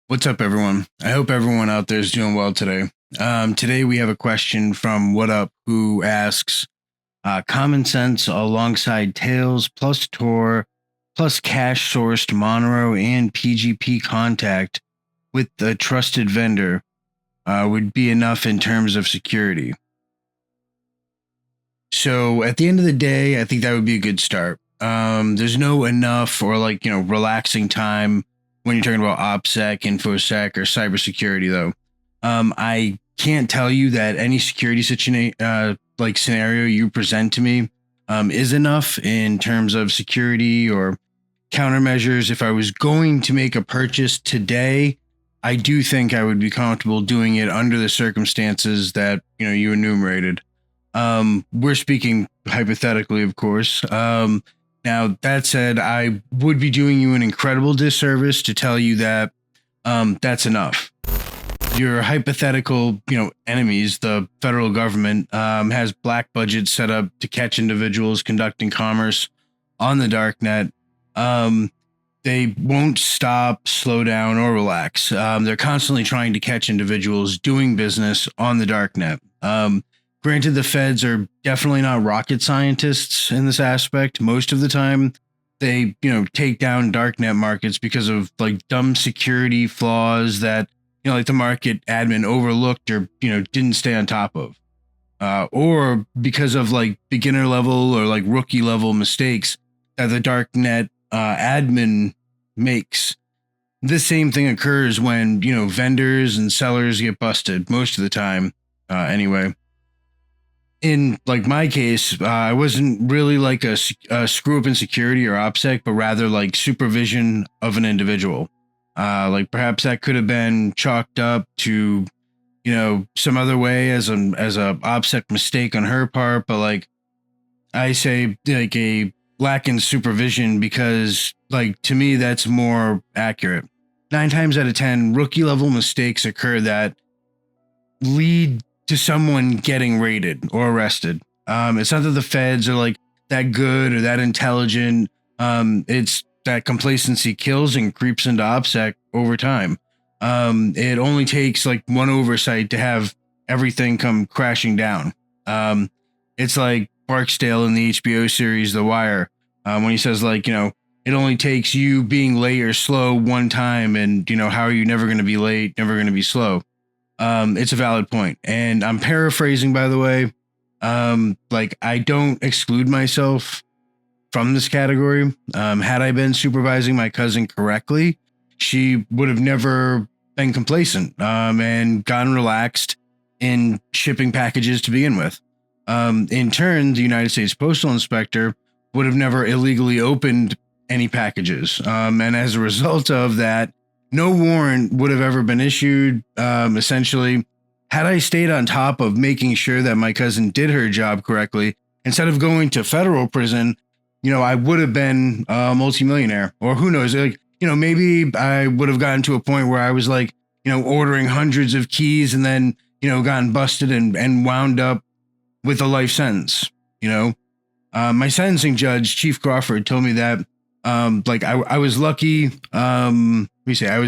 What's up, everyone? I hope everyone out there is doing well today. Today we have a question from Wadup who asks, common sense alongside Tails plus Tor plus cash sourced Monero and PGP contact with a trusted vendor would be enough in terms of security. So at the end of the day, I think that would be a good start. There's no enough or relaxing time when you're talking about OpSec, InfoSec, or cybersecurity, though. I can't tell you that any security scenario you present to me is enough in terms of security or countermeasures. If I was going to make a purchase today, I do think I would be comfortable doing it under the circumstances that you enumerated. We're speaking hypothetically, of course. Now, that said, I would be doing you an incredible disservice to tell you that that's enough. Your hypothetical, enemies, the federal government, has black budgets set up to catch individuals conducting commerce on the Darknet. They won't stop, slow down, or relax. They're constantly trying to catch individuals doing business on the Darknet. Granted, the feds are definitely not rocket scientists in this aspect. Most of the time, they, take down darknet markets because of dumb security flaws that, the market admin overlooked or, didn't stay on top of. Or because of beginner level or rookie level mistakes that the darknet admin makes. The same thing occurs when, vendors and sellers get busted most of the time, anyway. In my case, I wasn't really a screw up in security or OpSec, but rather supervision of an individual. Perhaps that could have been chalked up to, some other way as a OpSec mistake on her part. But I say a lack in supervision because to me, that's more accurate. 9 times out of 10, rookie level mistakes occur that lead to someone getting raided or arrested. It's not that the feds are that good or that intelligent. It's that complacency kills and creeps into OpSec over time. It only takes one oversight to have everything come crashing down. It's like Barksdale in the HBO series The Wire, when he says it only takes you being late or slow one time, and how are you never going to be late, never going to be slow. It's a valid point. And I'm paraphrasing, by the way. I don't exclude myself from this category. Had I been supervising my cousin correctly, she would have never been complacent, and gotten relaxed in shipping packages to begin with. In turn, the United States Postal Inspector would have never illegally opened any packages. And as a result of that, no warrant would have ever been issued. Essentially, had I stayed on top of making sure that my cousin did her job correctly, instead of going to federal prison, I would have been a multimillionaire. Or who knows, maybe I would have gotten to a point where I was ordering hundreds of keys and then, gotten busted and wound up with a life sentence. My sentencing judge, Chief Crawford, told me that I was lucky. I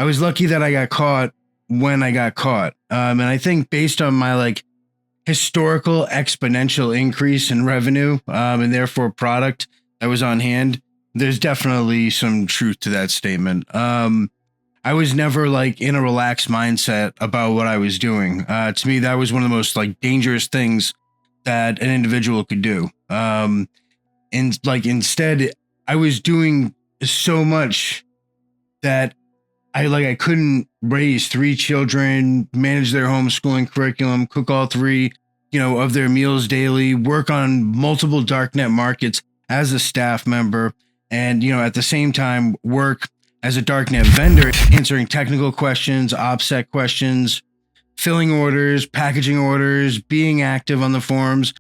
was lucky that I got caught when I got caught. And I think based on my historical exponential increase in revenue, and therefore product that was on hand, there's definitely some truth to that statement. I was never in a relaxed mindset about what I was doing. To me, that was one of the most dangerous things that an individual could do. And instead, I was doing so much that I couldn't raise 3 children, manage their homeschooling curriculum, cook all 3, of their meals daily, work on multiple darknet markets as a staff member, and, at the same time work as a darknet vendor, answering technical questions, OpSec questions, filling orders, packaging orders, being active on the forums,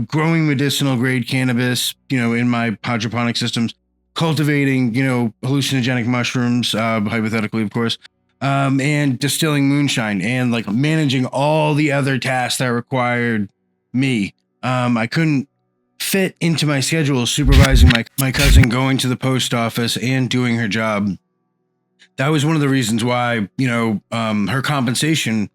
growing medicinal grade cannabis, in my hydroponic systems, cultivating, hallucinogenic mushrooms, hypothetically, of course, and distilling moonshine, and managing all the other tasks that required me. I couldn't fit into my schedule supervising my cousin going to the post office and doing her job. that was one of the reasons why, her compensation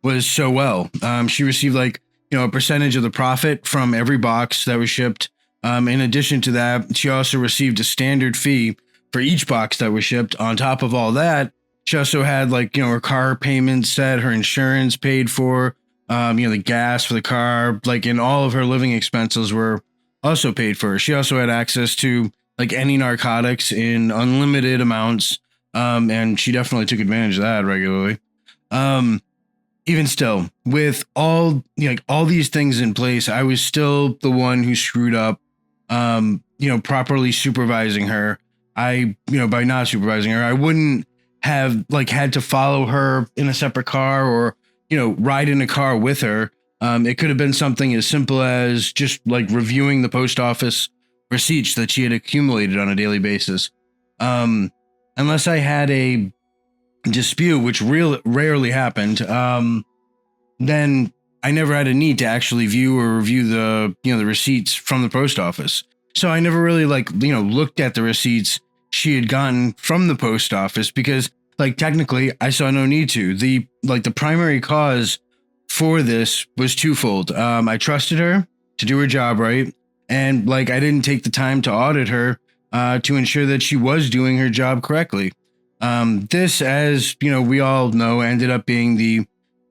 was so well. She received like, a percentage of the profit from every box that was shipped. In addition to that, she also received a standard fee for each box that was shipped. On top of all that, she also had like, her car payments set, her insurance paid for, the gas for the car, like, and all of her living expenses were also paid for. She also had access to like any narcotics in unlimited amounts. And she definitely took advantage of that regularly. Even still, with all these things in place, I was still the one who screwed up, properly supervising her. By not supervising her, I wouldn't have like had to follow her in a separate car or, ride in a car with her. It could have been something as simple as just like reviewing the post office receipts that she had accumulated on a daily basis. Unless I had a dispute, which rarely happened, then I never had a need to actually view or review the receipts from the post office. So I never really looked at the receipts she had gotten from the post office because technically I saw no need to. The primary cause for this was twofold. I trusted her to do her job right. And I didn't take the time to audit her to ensure that she was doing her job correctly. This, as we all know, ended up being the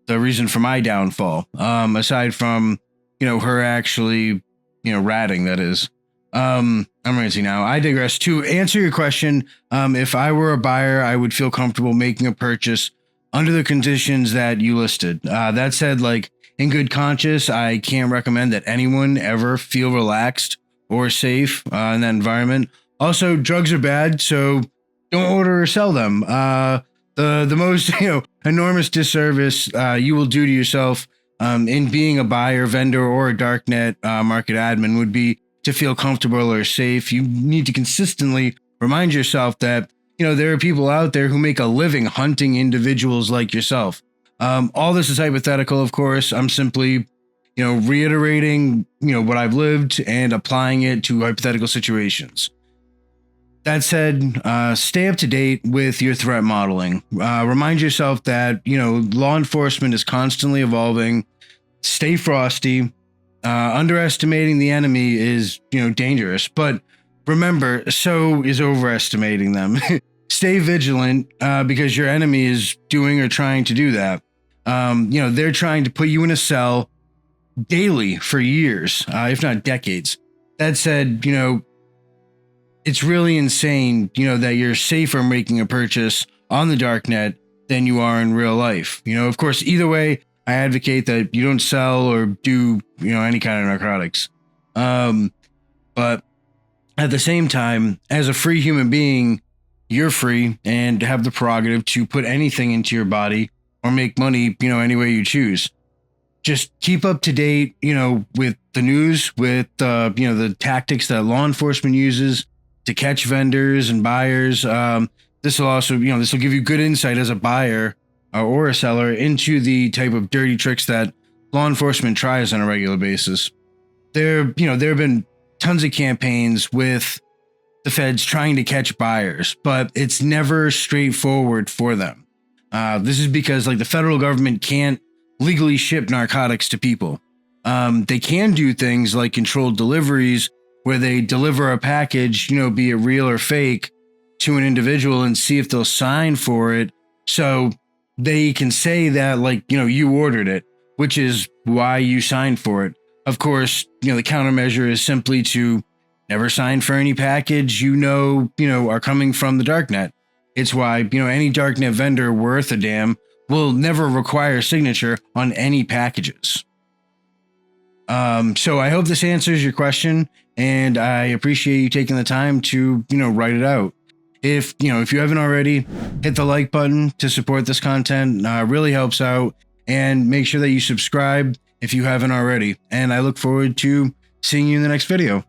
reason for my downfall. Aside from her actually ratting, that is. I'm ranting now. I digress. To answer your question, if I were a buyer, I would feel comfortable making a purchase under the conditions that you listed. That said, in good conscience, I can't recommend that anyone ever feel relaxed or safe in that environment. Also, drugs are bad, so don't order or sell them. The most enormous disservice you will do to yourself in being a buyer, vendor, or a darknet market admin would be to feel comfortable or safe. You need to consistently remind yourself that there are people out there who make a living hunting individuals like yourself. All this is hypothetical, of course. I'm simply reiterating what I've lived and applying it to hypothetical situations. That said, stay up to date with your threat modeling. Remind yourself that, law enforcement is constantly evolving. Stay frosty. Underestimating the enemy is, dangerous. But remember, so is overestimating them. Stay vigilant because your enemy is doing or trying to do that. They're trying to put you in a cell daily for years, if not decades. That said, it's really insane, that you're safer making a purchase on the darknet than you are in real life. Of course, either way, I advocate that you don't sell or do, any kind of narcotics. But at the same time, as a free human being, you're free and have the prerogative to put anything into your body or make money, any way you choose. Just keep up to date, with the news, with, the tactics that law enforcement uses to catch vendors and buyers. This will also, this will give you good insight as a buyer or a seller into the type of dirty tricks that law enforcement tries on a regular basis. There have been tons of campaigns with the feds trying to catch buyers, but it's never straightforward for them. This is because the federal government can't legally ship narcotics to people. They can do things like controlled deliveries where they deliver a package, be it real or fake, to an individual and see if they'll sign for it. So they can say that you ordered it, which is why you signed for it. Of course, the countermeasure is simply to never sign for any package are coming from the darknet. It's why, any darknet vendor worth a damn will never require signature on any packages. So I hope this answers your question, and I appreciate you taking the time to, write it out. If you haven't already, hit the like button to support this content. Really helps out, and make sure that you subscribe if you haven't already. And I look forward to seeing you in the next video.